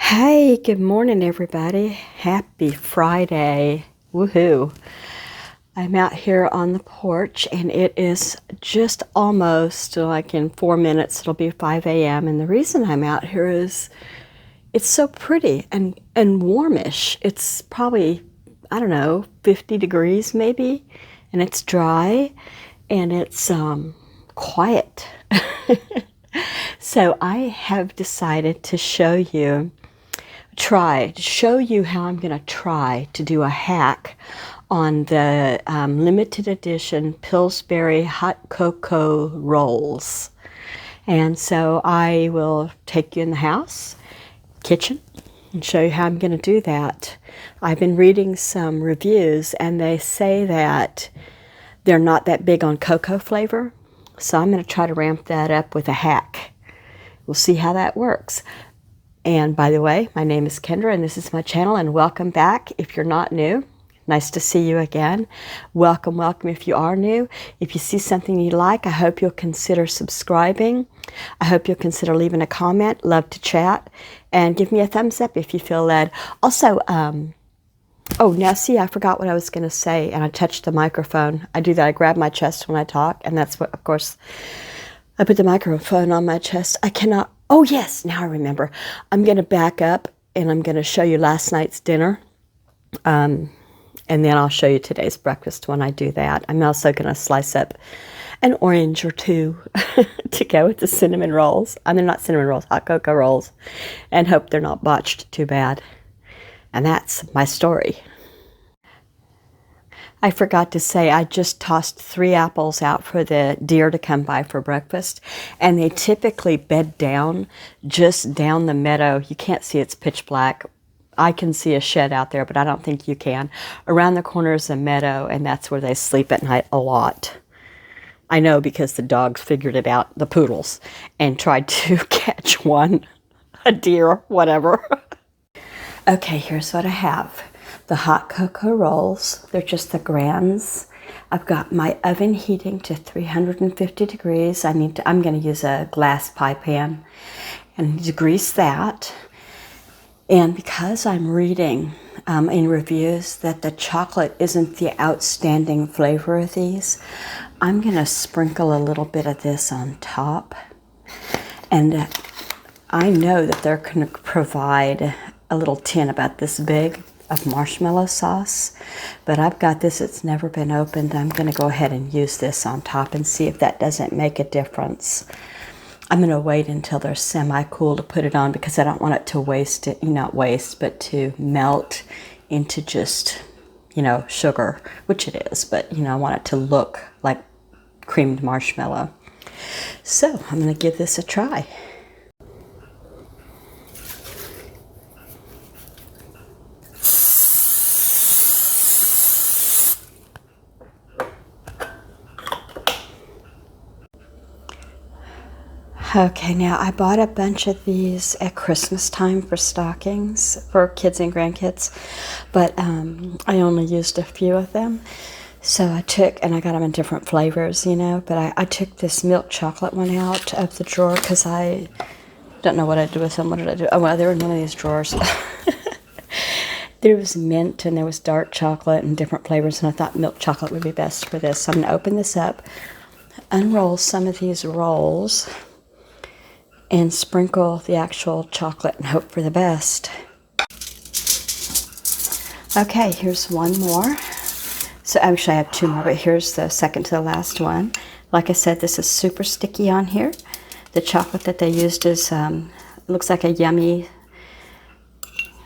Hey, good morning, everybody. Happy Friday. Woohoo. I'm out here on the porch and it is just almost like in 4 minutes, it'll be 5 a.m. And the reason I'm out here is it's so pretty and warmish. It's probably, I don't know, 50 degrees maybe, and it's dry and it's quiet. So I have decided to show you how I'm going to try to do a hack on the limited edition Pillsbury hot cocoa rolls. And so I will take you in the house, kitchen, and show you how I'm going to do that. I've been reading some reviews and they say that they're not that big on cocoa flavor. So I'm going to try to ramp that up with a hack. We'll see how that works. And by the way, my name is Kendra and this is my channel, and welcome back if you're not new. Nice to see you again. Welcome, welcome if you are new. If you see something you like, I hope you'll consider subscribing. I hope you'll consider leaving a comment. Love to chat. And give me a thumbs up if you feel led. Also, oh, now see, I forgot what I was going to say and I touched the microphone. I do that. I grab my chest when I talk, and that's what, of course, I put the microphone on my chest. I cannot. Oh, yes, now I remember. I'm going to back up and I'm going to show you last night's dinner. And then I'll show you today's breakfast when I do that. I'm also going to slice up an orange or two to go with the cinnamon rolls. I mean, not cinnamon rolls, hot cocoa rolls. And hope they're not botched too bad. And that's my story. I forgot to say, I just tossed 3 apples out for the deer to come by for breakfast, and they typically bed down just down the meadow. You can't see, it's pitch black. I can see a shed out there, but I don't think you can. Around the corner is a meadow, and that's where they sleep at night a lot. I know because the dogs figured it out, the poodles, and tried to catch one, a deer, whatever. Okay, here's what I have. The hot cocoa rolls, they're just the grands. I've got my oven heating to 350 degrees. I'm going to use a glass pie pan and I need to grease that. And because I'm reading in reviews that the chocolate isn't the outstanding flavor of these, I'm going to sprinkle a little bit of this on top. And I know that they're going to provide a little tin about this big of marshmallow sauce, but I've got this, it's never been opened. I'm going to go ahead and use this on top and see if that doesn't make a difference. I'm going to wait until they're semi-cool to put it on because I don't want it to waste it, not waste, but to melt into just, sugar, which it is, but, I want it to look like creamed marshmallow. So I'm going to give this a try. Okay, now I bought a bunch of these at Christmas time for stockings for kids and grandkids, but I only used a few of them. So I got them in different flavors, but I took this milk chocolate one out of the drawer because I don't know what I do with them. What did I do? Oh, well, they were in one of these drawers. There was mint and there was dark chocolate and different flavors, and I thought milk chocolate would be best for this. So I'm going to open this up, unroll some of these rolls, and sprinkle the actual chocolate and hope for the best. Okay, here's one more. So actually I have 2 more, but here's the second to the last one. Like I said, this is super sticky on here. The chocolate that they used is, looks like a yummy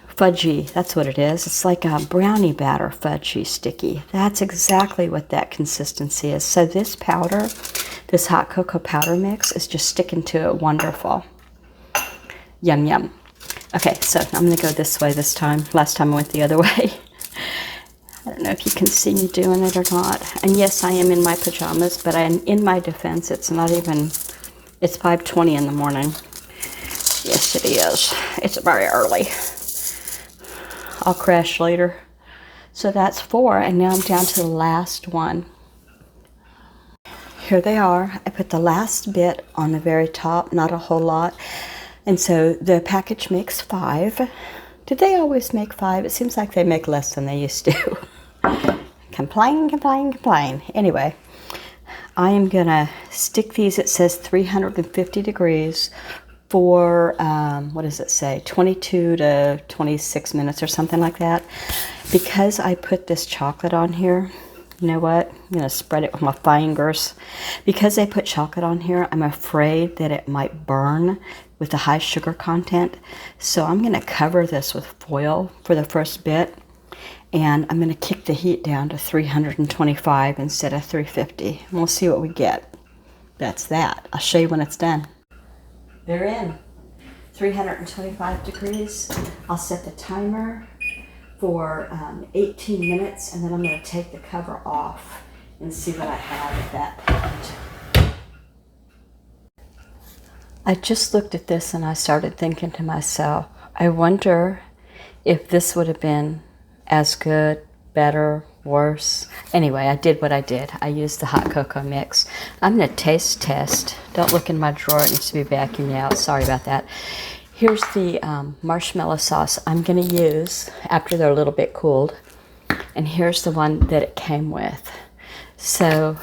fudgy. That's what it is. It's like a brownie batter fudgy sticky. That's exactly what that consistency is. So this powder, this hot cocoa powder mix is just sticking to it wonderful. Yum, yum. Okay, so I'm going to go this way this time. Last time I went the other way. I don't know if you can see me doing it or not. And yes, I am in my pajamas, but in my defense, it's 5:20 in the morning. Yes, it is. It's very early. I'll crash later. So that's 4, and now I'm down to the last one. Here they are. I put the last bit on the very top, not a whole lot. And so the package makes 5. Did they always make 5? It seems like they make less than they used to. Complain, complain, complain. Anyway, I am going to stick these, it says 350 degrees for, what does it say, 22 to 26 minutes or something like that. Because I put this chocolate on here, you know what? I'm going to spread it with my fingers. Because I put chocolate on here, I'm afraid that it might burn with the high sugar content. So I'm going to cover this with foil for the first bit. And I'm going to kick the heat down to 325 instead of 350. And we'll see what we get. That's that. I'll show you when it's done. They're in. 325 degrees. I'll set the timer for 18 minutes, and then I'm going to take the cover off and see what I have at that point. I just looked at this and I started thinking to myself, I wonder if this would have been as good, better, worse. Anyway, I did what I did. I used the hot cocoa mix. I'm going to taste test. Don't look in my drawer. It needs to be vacuumed out. Sorry about that. Here's the marshmallow sauce I'm going to use after they're a little bit cooled. And here's the one that it came with. So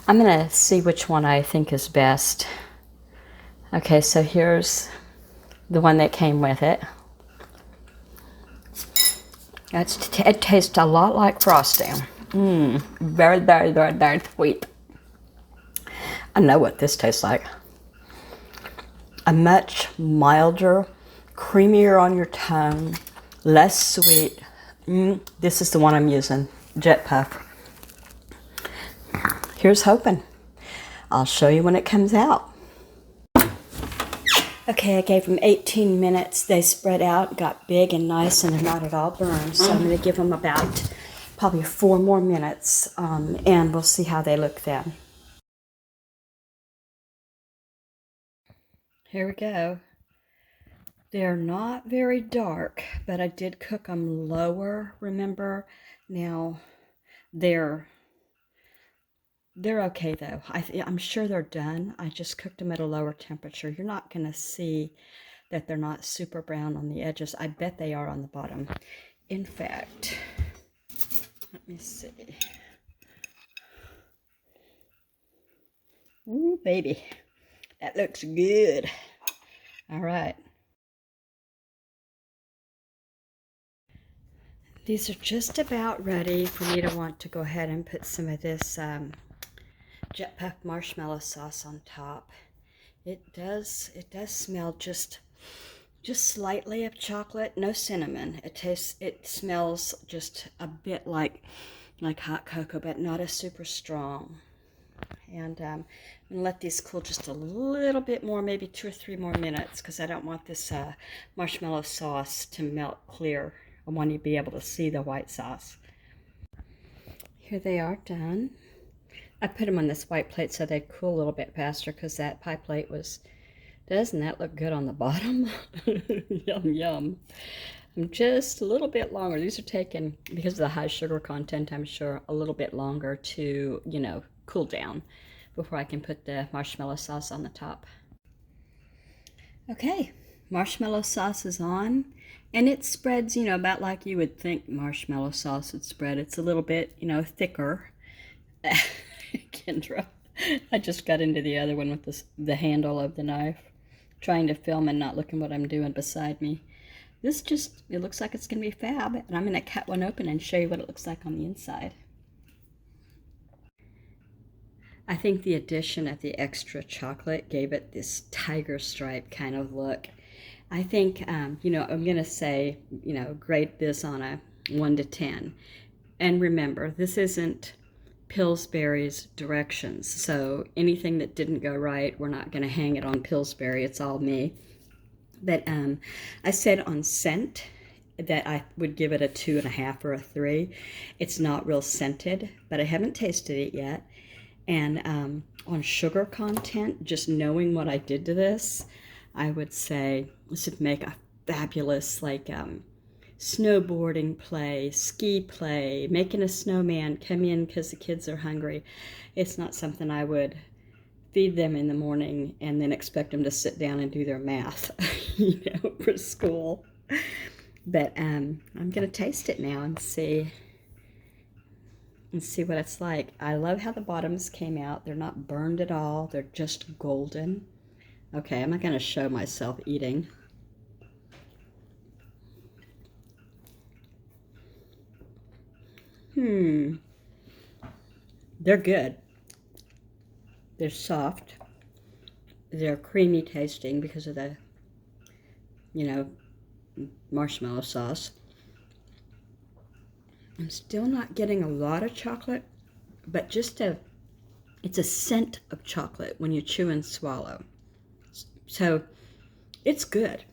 I'm going to see which one I think is best. Okay, so here's the one that came with it. It tastes a lot like frosting. Very, very, very, very sweet. I know what this tastes like. A much milder, creamier on your tongue, less sweet. This is the one I'm using, Jet Puff. Here's hoping. I'll show you when it comes out. Okay, I gave them 18 minutes. They spread out, got big and nice, and they're not at all burned. So I'm going to give them about probably 4 more minutes, and we'll see how they look then. Here we go. They're not very dark, but I did cook them lower, remember? Now, they're okay though. I'm sure they're done. I just cooked them at a lower temperature. You're not going to see that they're not super brown on the edges. I bet they are on the bottom. In fact, let me see. Ooh, baby. That looks good. All right. These are just about ready for me to want to go ahead and put some of this Jet Puff marshmallow sauce on top. It does smell just slightly of chocolate, no cinnamon. It smells just a bit like hot cocoa, but not as super strong. And I'm gonna let these cool just a little bit more, maybe 2 or 3 more minutes, because I don't want this marshmallow sauce to melt clear. I want you to be able to see the white sauce. Here they are done. I put them on this white plate so they'd cool a little bit faster, because that pie plate was, doesn't that look good on the bottom? Yum, yum. I'm just a little bit longer. These are taking, because of the high sugar content, I'm sure, a little bit longer to, cool down before I can put the marshmallow sauce on the top. Okay, marshmallow sauce is on, and it spreads, about like you would think marshmallow sauce would spread. It's a little bit, thicker. Kendra, I just got into the other one with the handle of the knife, trying to film and not looking what I'm doing beside me. This it looks like it's going to be fab, and I'm going to cut one open and show you what it looks like on the inside. I think the addition of the extra chocolate gave it this tiger stripe kind of look. I think, I'm going to say, grade this on a 1 to 10. And remember, this isn't Pillsbury's directions, so anything that didn't go right, we're not going to hang it on Pillsbury. It's all me. But I said on scent that I would give it a 2.5 or a 3. It's not real scented, but I haven't tasted it yet. And on sugar content, just knowing what I did to this, I would say this would make a fabulous snowboarding play, ski play, making a snowman, come in because the kids are hungry. It's not something I would feed them in the morning and then expect them to sit down and do their math, for school. But I'm gonna taste it now and see what it's like. I love how the bottoms came out. They're not burned at all. They're just golden. Okay, I'm not gonna show myself eating. They're good. They're soft. They're creamy tasting because of the, marshmallow sauce. I'm still not getting a lot of chocolate, but it's a scent of chocolate when you chew and swallow. So it's good.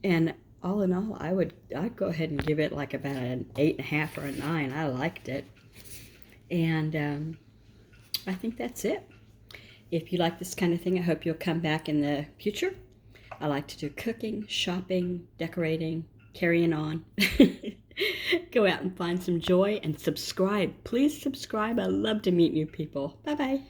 And all in all, I'd go ahead and give it like about an 8.5 or a 9. I liked it. And I think that's it. If you like this kind of thing, I hope you'll come back in the future. I like to do cooking, shopping, decorating, carrying on. Go out and find some joy and subscribe. Please subscribe. I love to meet new people. Bye-bye.